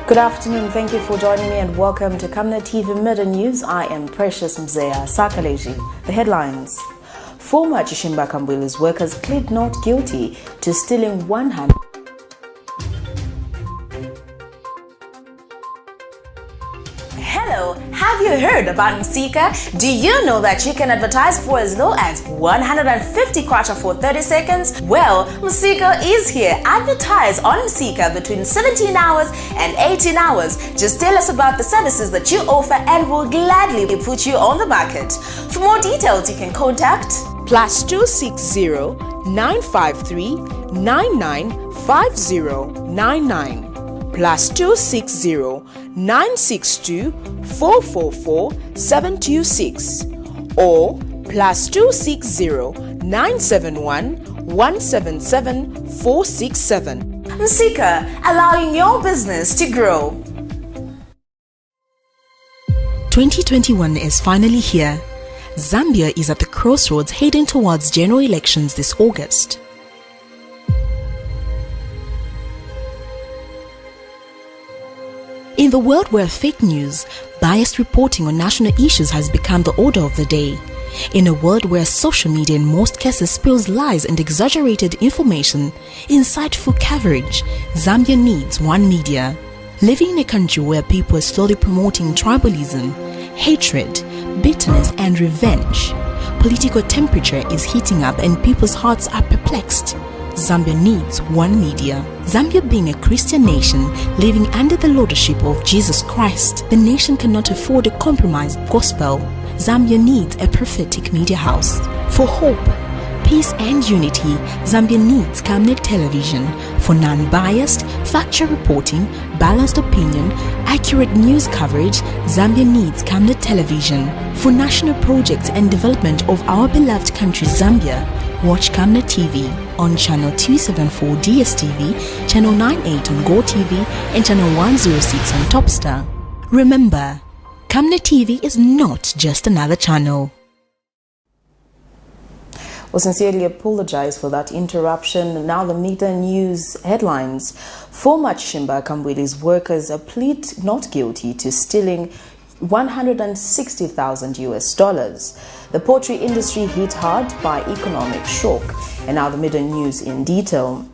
Good afternoon, thank you for joining me and welcome to Camnet TV Midday News. I am Precious Mzea Sakaleji. The headlines. Former CHISHIMBA KAMBWILI'S workers plead not guilty to stealing 100. Hello, have you heard about Msika? Do you know that you can advertise for as low as 150 kwacha for 30 seconds? Well, Msika is here. Advertise on Msika between 17 hours and 18 hours. Just tell us about the services that you offer and we'll gladly put you on the market. For more details, you can contact +260 953 995099. +260 962 444 726 or +260 971 177 467. Msika, allowing your business to grow. 2021 is finally here. Zambia is at the crossroads heading towards general elections this August. In the world where fake news, biased reporting on national issues has become the order of the day, in a world where social media in most cases spills lies and exaggerated information, insightful coverage, Zambia needs one media. Living in a country where people are slowly promoting tribalism, hatred, bitterness and revenge, political temperature is heating up and people's hearts are perplexed. Zambia needs one media. Zambia being a Christian nation living under the lordship of Jesus Christ, the nation cannot afford a compromised gospel. Zambia needs a prophetic media house. For hope, peace and unity, Zambia needs Camnet television. For non-biased, factual reporting, balanced opinion, accurate news coverage, Zambia needs Camnet television. For national projects and development of our beloved country Zambia, watch Camnet TV on channel 274 DSTV, channel 98 on Go TV and channel 106 on Topstar. Remember, Camnet TV is not just another channel. We sincerely apologize for that interruption. Now the Midday News headlines. Former CHISHIMBA KAMBWILI'S workers plead not guilty to stealing $160,000. The poultry industry hit hard by economic shock. And now the Midday News in detail.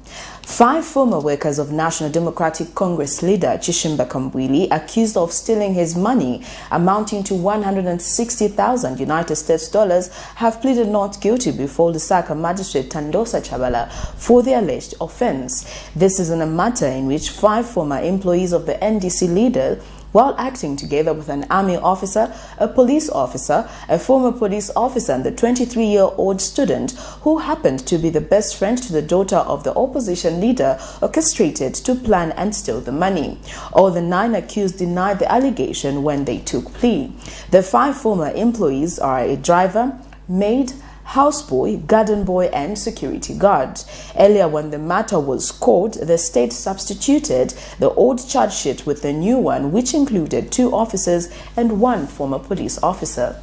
5 former workers of National Democratic Congress leader CHISHIMBA KAMBWILI, accused of stealing his money amounting to $160,000 United States dollars, have pleaded not guilty before Lusaka magistrate Tandosa Chabala for the alleged offense. This is in a matter in which 5 former employees of the NDC leader, while acting together with an army officer, a police officer, a former police officer and the 23-year-old student who happened to be the best friend to the daughter of the opposition leader, orchestrated to plan and steal the money. All the 9 accused denied the allegation when they took plea. The 5 former employees are a driver, maid, houseboy, garden boy and security guard. Earlier, when the matter was called, the state substituted the old charge sheet with the new one, which included 2 officers and 1 former police officer.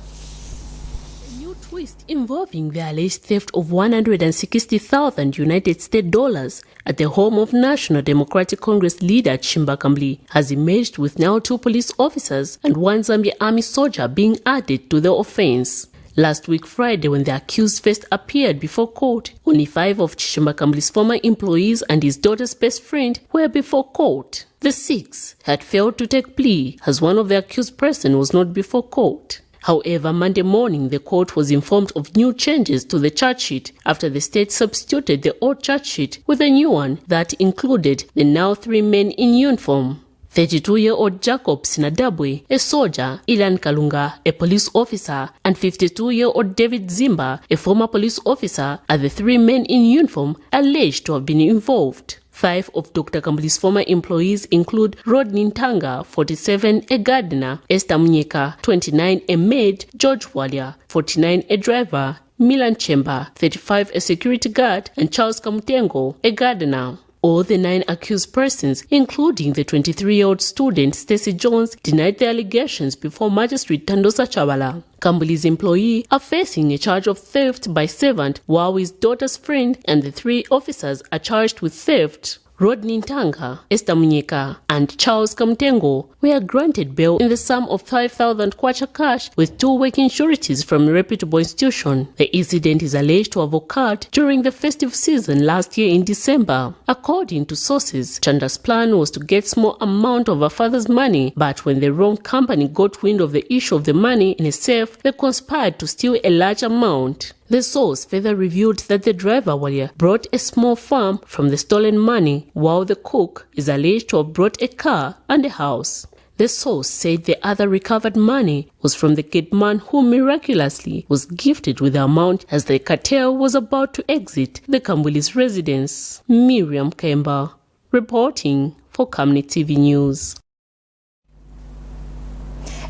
A new twist involving the alleged theft of $160,000 United States dollars at the home of National Democratic Congress leader CHISHIMBA KAMBWILI has emerged, with now 2 police officers and 1 Zambia Army soldier being added to the offense. Last week Friday, when the accused first appeared before court, only 5 of CHISHIMBA KAMBWILI'S former employees and his daughter's best friend were before court. The 6 had failed to take plea, as one of the accused person was not before court. However, Monday morning, the court was informed of new changes to the charge sheet after the state substituted the old charge sheet with a new one that included the now 3 men in uniform. 32-year-old Jacob Sinadabwe, a soldier, Ilan Kalunga, a police officer, and 52-year-old David Zimba, a former police officer, are the 3 men in uniform alleged to have been involved. 5 of Dr. KAMBWILI'S former employees include Rodney Ntanga, 47, a gardener, Esther Munyeka, 29, a maid, George Walia, 49, a driver, Milan Chemba, 35, a security guard, and Charles Kamutengo, a gardener. All the 9 accused persons, including the 23-year-old student Stacey Jones, denied the allegations before Magistrate Tandosa Chabala. KAMBWILI'S employees are facing a charge of theft by servant, while his daughter's friend and the 3 officers are charged with theft, Rodney Ntanga, Esther Munyeka, and Charles Kamtengo were granted bail in the sum of 5,000 kwacha cash with 2 working sureties from a reputable institution. The incident is alleged to have occurred during the festive season last year in December. According to sources, Chanda's plan was to get small amount of her father's money, but when the wrong company got wind of the issue of the money in a safe, they conspired to steal a large amount. The source further revealed that the driver Walia brought a small farm from the stolen money, while the cook is alleged to have brought a car and a house. The source said the other recovered money was from the kid man who miraculously was gifted with the amount as the cartel was about to exit the KAMBWILI'S residence. Miriam Kemba, reporting for Camnet TV News.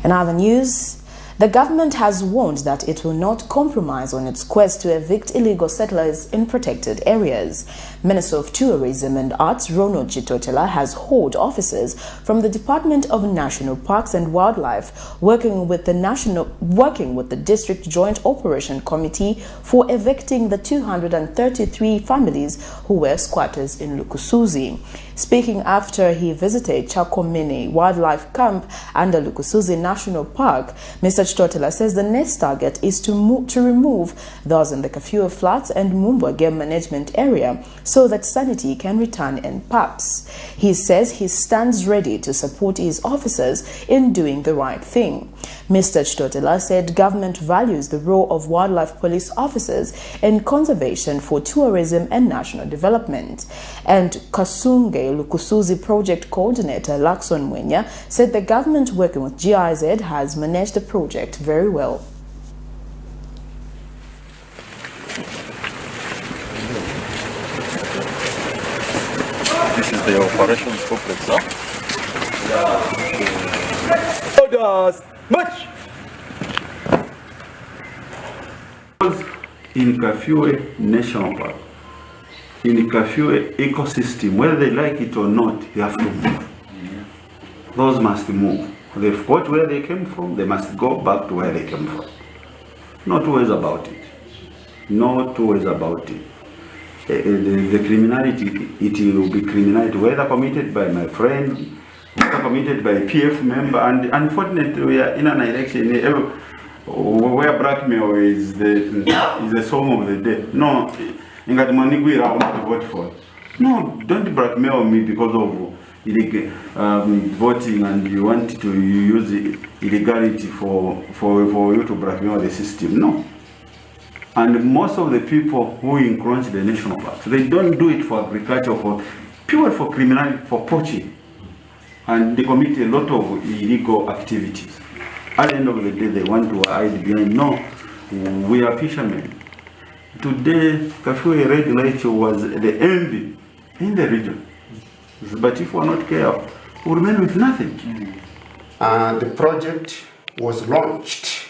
In other news, the government has warned that it will not compromise on its quest to evict illegal settlers in protected areas. Minister of Tourism and Arts Ronald Chitotela has hauled officers from the Department of National Parks and Wildlife working with the District Joint Operation Committee for evicting the 233 families who were squatters in Lukusuzi. Speaking after he visited Chakomene Wildlife Camp under Lukusuzi National Park, Mr. Chitotela says the next target is to remove those in the Kafue Flats and Mumbwa Game Management Area so that sanity can return in PAPS. He says he stands ready to support his officers in doing the right thing. Mr. Chitotela said government values the role of wildlife police officers in conservation for tourism and national development. And Kasunge Lukusuzi project coordinator Lakson Mwenya said the government working with GIZ has managed the project very well. This is the operations complex, Orders, march! In Kafue National Park, in Kafue ecosystem, whether they like it or not, you have to move. Those must move. They've got where they came from, they must go back to where they came from. No two ways about it. No two ways about it. The criminality, it will be criminality, whether committed by my friend, whether committed by a PF member, and unfortunately we are in an election where blackmail is the song of the day. No, I will not vote for it. No, don't blackmail me because of illegal voting and you want to use illegality for you to blackmail the system. No. And most of the people who encroach the national parks, they don't do it for agriculture, for pure for criminality, for poaching. And they commit a lot of illegal activities. At the end of the day, they want to hide behind, no, we are fishermen. Today, Kafue Red Lake was the envy in the region. But if we are not careful, we remain with nothing. The project was launched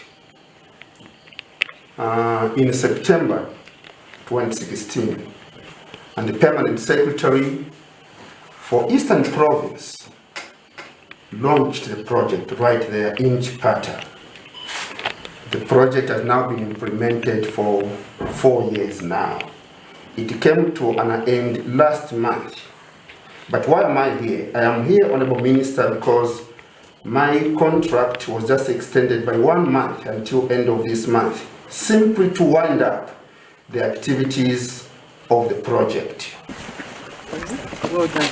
in September 2016, and the permanent secretary for Eastern Province launched the project right there in Chipata. The project has now been implemented for 4 years now. It came to an end last month. But why am I here? I am here, Honorable Minister, because my contract was just extended by 1 month until end of this month, simply to wind up the activities of the project. Well done.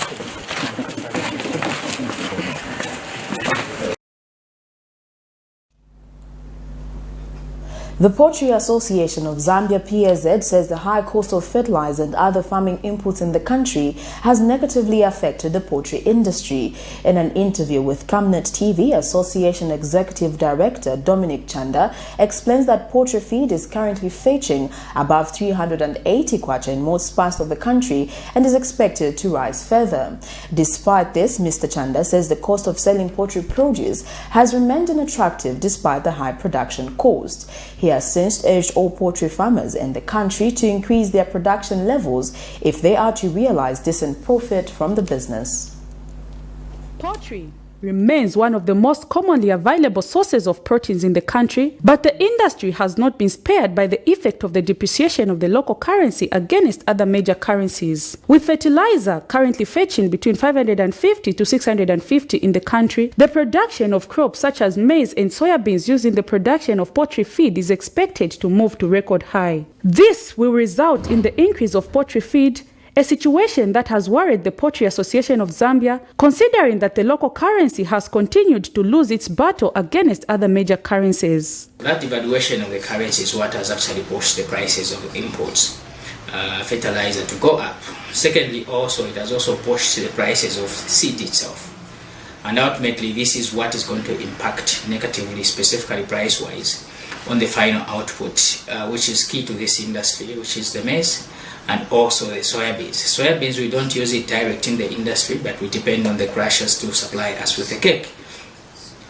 The Poultry Association of Zambia PLEAD says the high cost of fertilizer and other farming inputs in the country has negatively affected the poultry industry. In an interview with Camnet TV, Association Executive Director Dominic Chanda explains that poultry feed is currently fetching above 380 kwacha in most parts of the country and is expected to rise further. Despite this, Mr. Chanda says the cost of selling poultry produce has remained unattractive despite the high production cost. He has since urged all poultry farmers in the country to increase their production levels if they are to realize decent profit from the business. Poultry remains one of the most commonly available sources of proteins in the country, but the industry has not been spared by the effect of the depreciation of the local currency against other major currencies. With fertilizer currently fetching between 550 to 650 in the country, the production of crops such as maize and soybeans used in the production of poultry feed is expected to move to record high. This will result in the increase of poultry feed, a situation that has worried the Poultry Association of Zambia, considering that the local currency has continued to lose its battle against other major currencies. That devaluation of the currency is what has actually pushed the prices of imports, fertilizer to go up. Secondly, also it has also pushed the prices of seed itself. And ultimately, this is what is going to impact negatively, specifically price-wise, on the final output, which is key to this industry, which is the maize, and also the soybeans. Soybeans, we don't use it direct in the industry, but we depend on the crushers to supply us with the cake.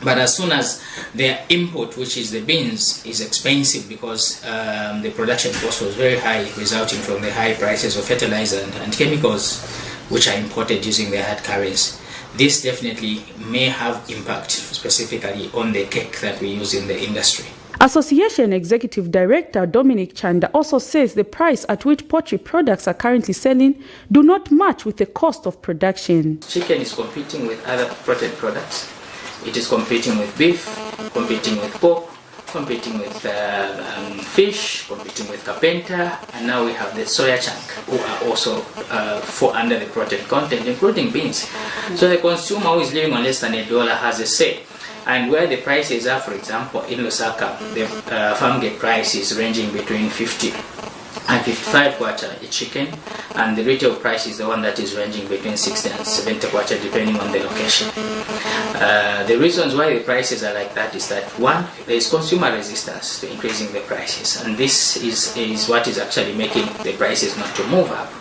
But as soon as their input, which is the beans, is expensive because the production cost was very high, resulting from the high prices of fertilizer and chemicals, which are imported using the hard currency, this definitely may have impact specifically on the cake that we use in the industry. Association Executive Director Dominic Chanda also says the price at which poultry products are currently selling do not match with the cost of production. Chicken is competing with other protein products. It is competing with beef, competing with pork, competing with fish, competing with carpenter, and now we have the soya chunk, who are also fall under the protein content, including beans. So the consumer who is living on less than $1 has a say. And where the prices are, for example, in Lusaka, the farm gate price is ranging between 50 and 55 kwacha a chicken, and the retail price is the one that is ranging between 60 and 70 kwacha depending on the location. The reasons why the prices are like that is that, one, there is consumer resistance to increasing the prices, and this is what is actually making the prices not to move up,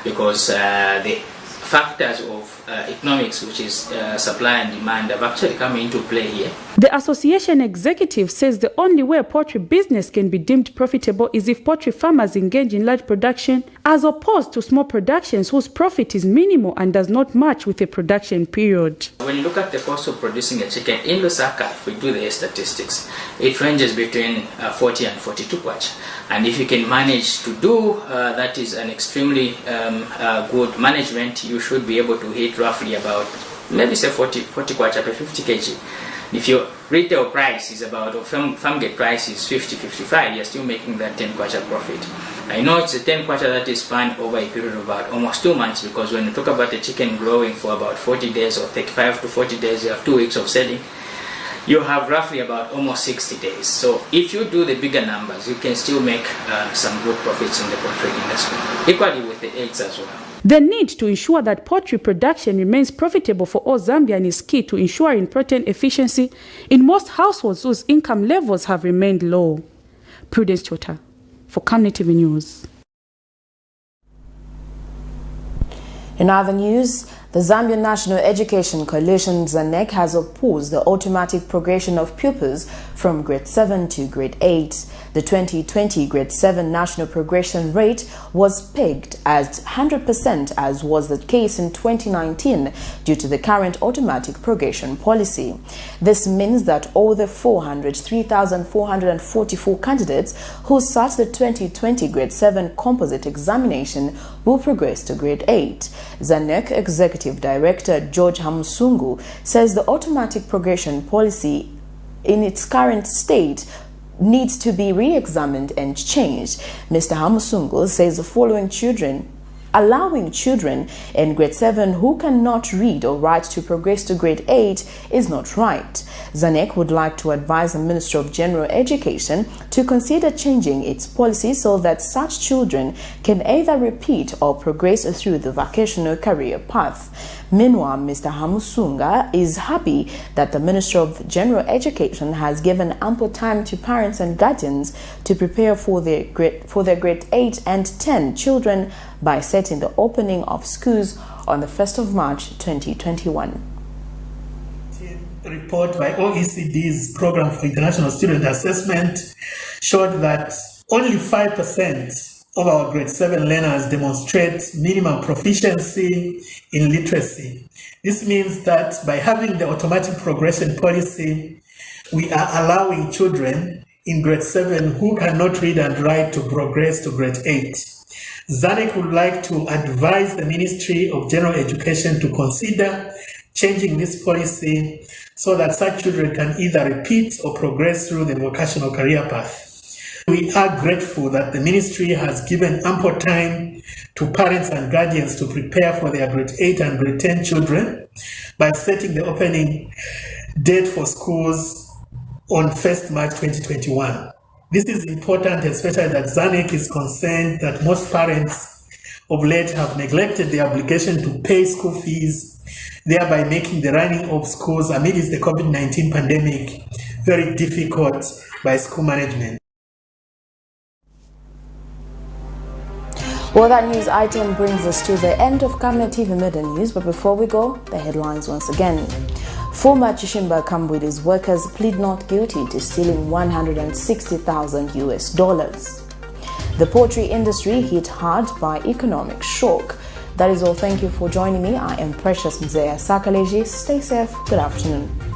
because the factors of economics, which is supply and demand, have actually come into play here. The association executive says the only way poultry business can be deemed profitable is if poultry farmers engage in large production, as opposed to small productions whose profit is minimal and does not match with the production period. When you look at the cost of producing a chicken in Lusaka, if we do the statistics, it ranges between 40 and 42 kwacha. And if you can manage to do that is an extremely good management, you should be able to hit roughly about, maybe say 40 kwacha per 50 kg. If your retail price is about, or farm gate price is 50, 55, you're still making that 10 kwacha profit. I know it's a 10 kwacha that is spanned over a period of about almost 2 months, because when you talk about a chicken growing for about 40 days or 35 to 40 days, you have 2 weeks of selling. You have roughly about almost 60 days. So if you do the bigger numbers, you can still make some good profits in the poultry industry. Equally with the eggs as well. The need to ensure that poultry production remains profitable for all Zambians is key to ensuring protein efficiency in most households whose income levels have remained low. Prudence Chota for Camnet TV News. In other news, the Zambian National Education Coalition ZANEC has opposed the automatic progression of pupils from grade 7 to grade 8. The 2020 grade 7 national progression rate was pegged at 100%, as was the case in 2019 due to the current automatic progression policy. This means that all the 403,444 candidates who sat the 2020 grade 7 composite examination will progress to grade 8. ZANEC Executive Director George Hamusungu says the automatic progression policy in its current state needs to be re-examined and changed. Mr. Hamusungu says the allowing children in grade 7 who cannot read or write to progress to grade 8 is not right. ZANEC would like to advise the Ministry of General Education to consider changing its policy so that such children can either repeat or progress through the vocational career path. Meanwhile, Mr. Hamusunga is happy that the Ministry of General Education has given ample time to parents and guardians to prepare for their grade 8 and 10 children by setting the opening of schools on the 1st of March 2021. A report by OECD's Program for International Student Assessment showed that only 5% of our grade 7 learners demonstrate minimum proficiency in literacy. This means that by having the automatic progression policy, we are allowing children in grade 7 who cannot read and write to progress to grade 8. ZANEC would like to advise the Ministry of General Education to consider changing this policy so that such children can either repeat or progress through the vocational career path. We are grateful that the ministry has given ample time to parents and guardians to prepare for their grade 8 and grade 10 children by setting the opening date for schools on 1st March 2021. This is important, especially that ZANEC is concerned that most parents of late have neglected the obligation to pay school fees, thereby making the running of schools amidst the COVID-19 pandemic very difficult by school management. Well, that news item brings us to the end of Camnet TV Midday News, but before we go, the headlines once again. Former CHISHIMBA KAMBWILI'S workers plead not guilty to stealing $160,000 US. The poultry industry hit hard by economic shock. That is all. Thank you for joining me. I am Precious Mzea Sakaleji. Stay safe. Good afternoon.